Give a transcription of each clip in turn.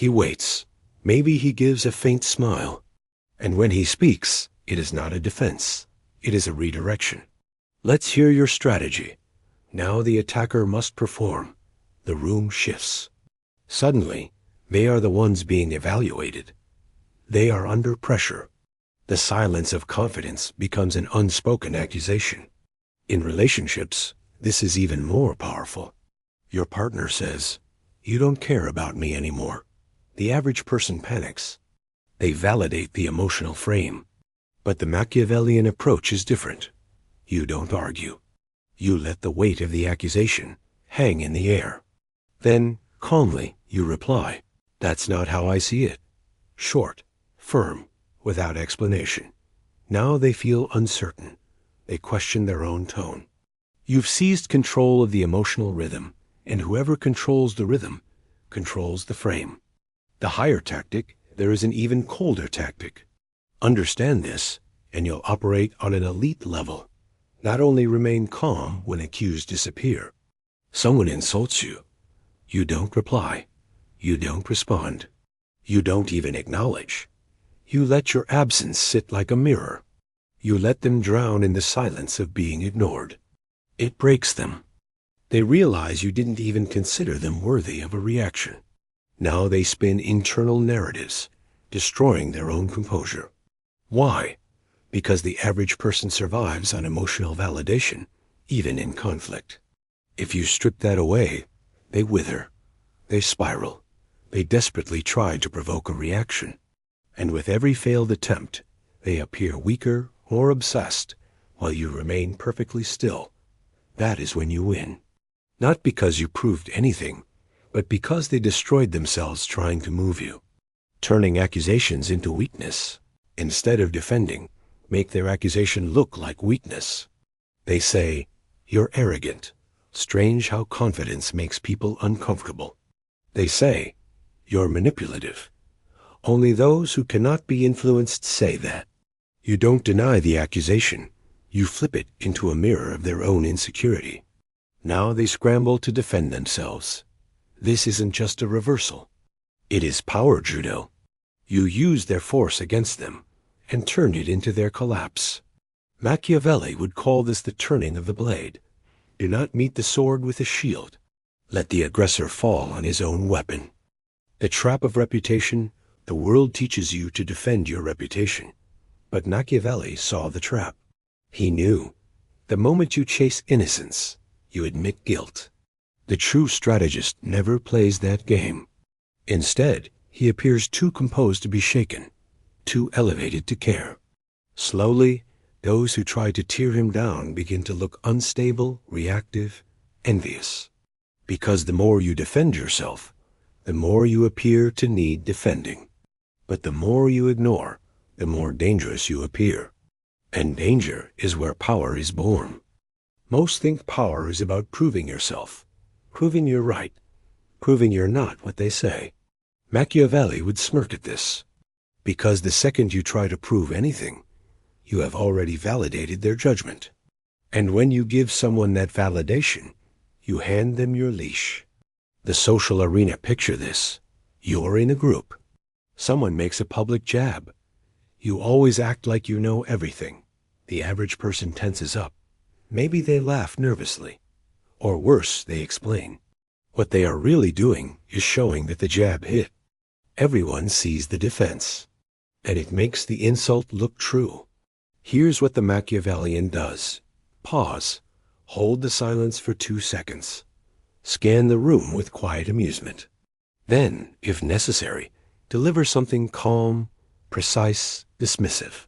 He waits. Maybe he gives a faint smile. And when he speaks, it is not a defense. It is a redirection. Let's hear your strategy. Now the attacker must perform. The room shifts. Suddenly, they are the ones being evaluated. They are under pressure. The silence of confidence becomes an unspoken accusation. In relationships, this is even more powerful. Your partner says, "You don't care about me anymore." The average person panics. They validate the emotional frame. But the Machiavellian approach is different. You don't argue. You let the weight of the accusation hang in the air. Then, calmly, you reply, "That's not how I see it." Short, firm, without explanation. Now they feel uncertain. They question their own tone. You've seized control of the emotional rhythm, and whoever controls the rhythm controls the frame. The higher tactic, there is an even colder tactic. Understand this, and you'll operate on an elite level. Not only remain calm when accused disappear. Someone insults you. You don't reply. You don't respond. You don't even acknowledge. You let your absence sit like a mirror. You let them drown in the silence of being ignored. It breaks them. They realize you didn't even consider them worthy of a reaction. Now they spin internal narratives, destroying their own composure. Why? Because the average person survives on emotional validation, even in conflict. If you strip that away, they wither. They spiral. They desperately try to provoke a reaction. And with every failed attempt, they appear weaker or obsessed, while you remain perfectly still. That is when you win. Not because you proved anything, but because they destroyed themselves trying to move you. Turning accusations into weakness. Instead of defending, make their accusation look like weakness. They say, "You're arrogant." Strange how confidence makes people uncomfortable. They say, "You're manipulative." Only those who cannot be influenced say that. You don't deny the accusation. You flip it into a mirror of their own insecurity. Now they scramble to defend themselves. This isn't just a reversal. It is power judo. You use their force against them and turn it into their collapse. Machiavelli would call this the turning of the blade. Do not meet the sword with a shield. Let the aggressor fall on his own weapon. The trap of reputation, the world teaches you to defend your reputation. But Machiavelli saw the trap. He knew, the moment you chase innocence, you admit guilt. The true strategist never plays that game. Instead, he appears too composed to be shaken, too elevated to care. Slowly, those who try to tear him down begin to look unstable, reactive, envious. Because the more you defend yourself, the more you appear to need defending. But the more you ignore, the more dangerous you appear. And danger is where power is born. Most think power is about proving yourself, proving you're right, proving you're not what they say. Machiavelli would smirk at this, because the second you try to prove anything, you have already validated their judgment. And when you give someone that validation, you hand them your leash. The social arena, picture this. You're in a group. Someone makes a public jab. You always act like you know everything. The average person tenses up. Maybe they laugh nervously. Or worse, they explain. What they are really doing is showing that the jab hit. Everyone sees the defense, and it makes the insult look true. Here's what the Machiavellian does. Pause. Hold the silence for 2 seconds. Scan the room with quiet amusement. Then, if necessary, deliver something calm, precise, dismissive.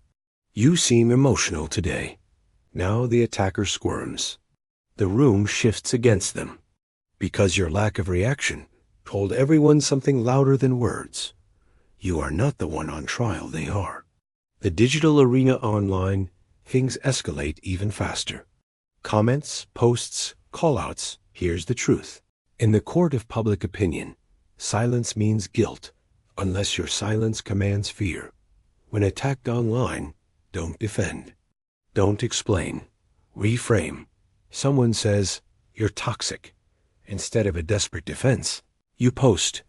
You seem emotional today. Now the attacker squirms. The room shifts against them. Because your lack of reaction told everyone something louder than words. You are not the one on trial, they are. The digital arena online, things escalate even faster. Comments, posts, call-outs, here's the truth. In the court of public opinion, silence means guilt, unless your silence commands fear. When attacked online, don't defend. Don't explain. Reframe. Someone says, "You're toxic." Instead of a desperate defense, you post,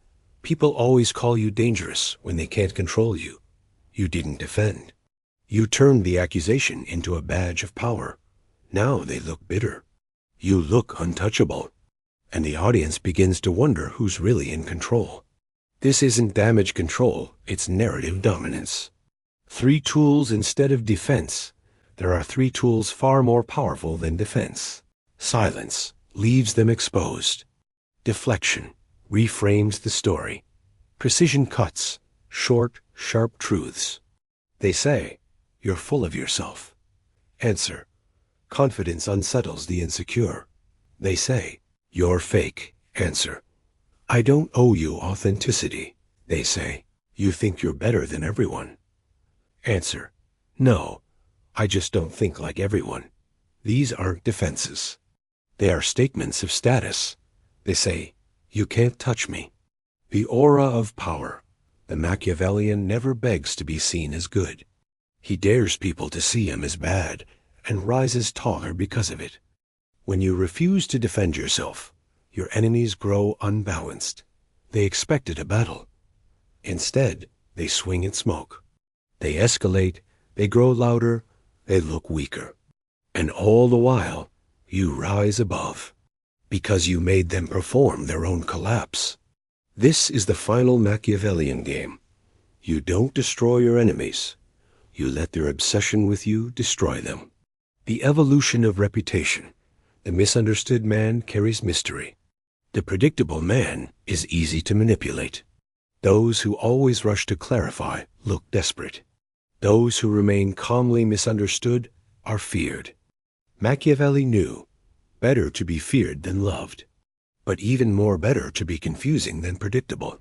People always call you dangerous when they can't control you. You didn't defend. You turned the accusation into a badge of power. Now they look bitter. You look untouchable. And the audience begins to wonder who's really in control. This isn't damage control, it's narrative dominance. 3 tools instead of defense. There are 3 tools far more powerful than defense. Silence leaves them exposed. Deflection reframes the story. Precision cuts, short, sharp truths. They say, "You're full of yourself." Answer, "Confidence unsettles the insecure." They say, "You're fake." Answer, "I don't owe you authenticity." They say, "You think you're better than everyone." Answer, "No, I just don't think like everyone." These aren't defenses. They are statements of status. They say, "You can't touch me." The aura of power. The Machiavellian never begs to be seen as good. He dares people to see him as bad and rises taller because of it. When you refuse to defend yourself, your enemies grow unbalanced. They expected a battle. Instead, they swing at smoke. They escalate, they grow louder, they look weaker. And all the while, you rise above, because you made them perform their own collapse. This is the final Machiavellian game. You don't destroy your enemies. You let their obsession with you destroy them. The evolution of reputation. The misunderstood man carries mystery. The predictable man is easy to manipulate. Those who always rush to clarify look desperate. Those who remain calmly misunderstood are feared. Machiavelli knew, better to be feared than loved, but even more better to be confusing than predictable.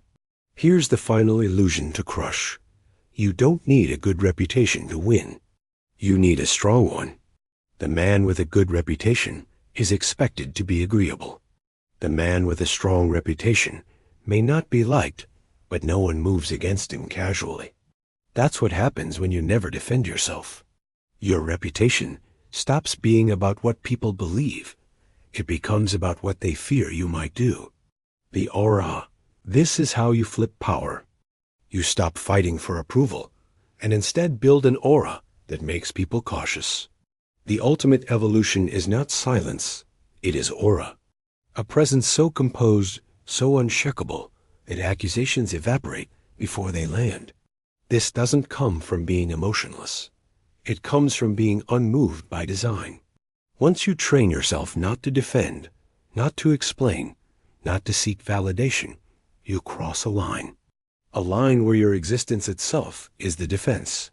Here's the final illusion to crush. You don't need a good reputation to win. You need a strong one. The man with a good reputation is expected to be agreeable. The man with a strong reputation may not be liked, but no one moves against him casually. That's what happens when you never defend yourself. Your reputation stops being about what people believe. It becomes about what they fear you might do. The aura. This is how you flip power. You stop fighting for approval and instead build an aura that makes people cautious. The ultimate evolution is not silence, it is aura. A presence so composed, so unshakable, that accusations evaporate before they land. This doesn't come from being emotionless. It comes from being unmoved by design. Once you train yourself not to defend, not to explain, not to seek validation, you cross a line where your existence itself is the defense,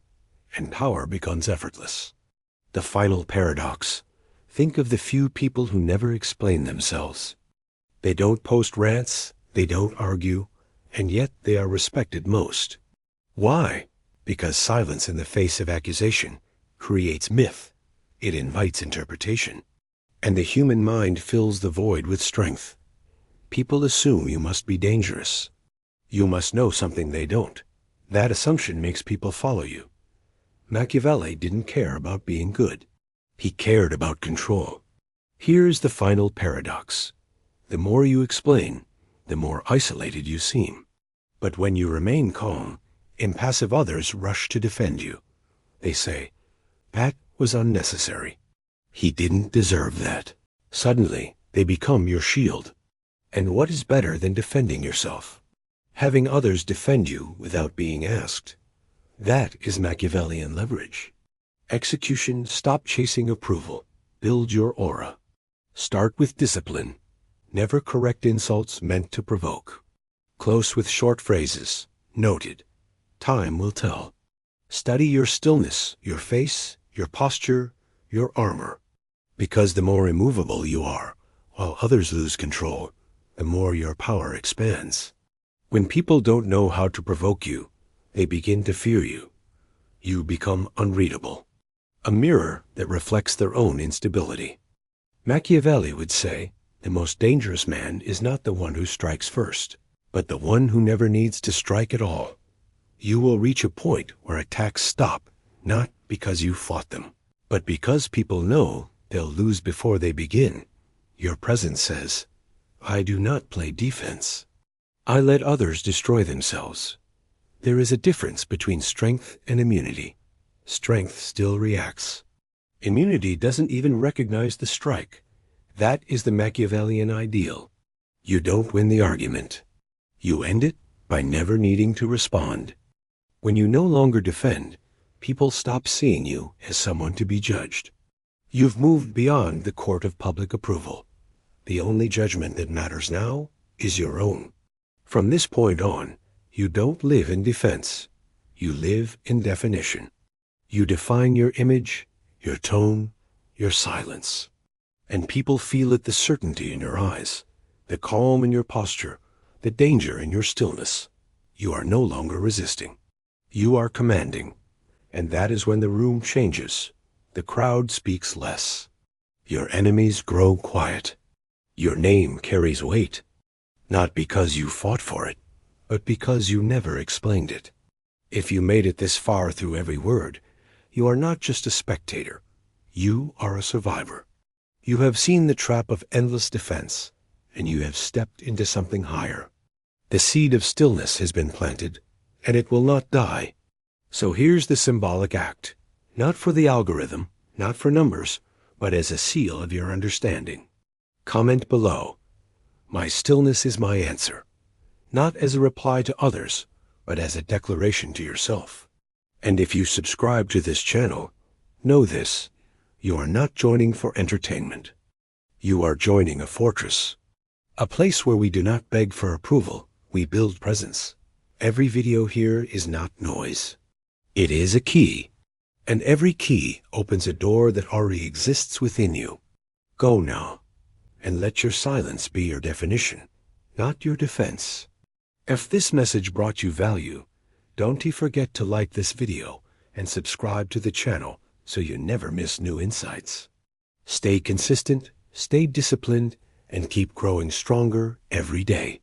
and power becomes effortless. The final paradox. Think of the few people who never explain themselves. They don't post rants, they don't argue, and yet they are respected most. Why? Because silence in the face of accusation creates myth. It invites interpretation. And the human mind fills the void with strength. People assume you must be dangerous. You must know something they don't. That assumption makes people follow you. Machiavelli didn't care about being good. He cared about control. Here's the final paradox. The more you explain, the more isolated you seem. But when you remain calm, impassive others rush to defend you. They say, "That was unnecessary. He didn't deserve that." Suddenly, they become your shield. And what is better than defending yourself? Having others defend you without being asked. That is Machiavellian leverage. Execution, stop chasing approval. Build your aura. Start with discipline. Never correct insults meant to provoke. Close with short phrases. Noted. Time will tell. Study your stillness, your face, your posture, your armor. Because the more immovable you are, while others lose control, the more your power expands. When people don't know how to provoke you, they begin to fear you. You become unreadable. A mirror that reflects their own instability. Machiavelli would say, the most dangerous man is not the one who strikes first, but the one who never needs to strike at all. You will reach a point where attacks stop, not because you fought them, but because people know they'll lose before they begin. Your presence says, "I do not play defense. I let others destroy themselves. There is a difference between strength and immunity. Strength still reacts. Immunity doesn't even recognize the strike. That is the Machiavellian ideal. You don't win the argument. You end it by never needing to respond. When you no longer defend, people stop seeing you as someone to be judged. You've moved beyond the court of public approval. The only judgment that matters now is your own. From this point on, you don't live in defense. You live in definition. You define your image, your tone, your silence. And people feel it, the certainty in your eyes, the calm in your posture, the danger in your stillness. You are no longer resisting. You are commanding. And that is when the room changes. The crowd speaks less. Your enemies grow quiet. Your name carries weight, not because you fought for it, but because you never explained it. If you made it this far through every word, you are not just a spectator. You are a survivor. You have seen the trap of endless defense, and you have stepped into something higher. The seed of stillness has been planted, and it will not die. So here's the symbolic act, not for the algorithm, not for numbers, but as a seal of your understanding. Comment below. My stillness is my answer, not as a reply to others, but as a declaration to yourself. And if you subscribe to this channel, know this: you are not joining for entertainment. You are joining a fortress, a place where we do not beg for approval, we build presence. Every video here is not noise. It is a key, and every key opens a door that already exists within you. Go now, and let your silence be your definition, not your defense. If this message brought you value, don't forget to like this video and subscribe to the channel so you never miss new insights. Stay consistent, stay disciplined, and keep growing stronger every day.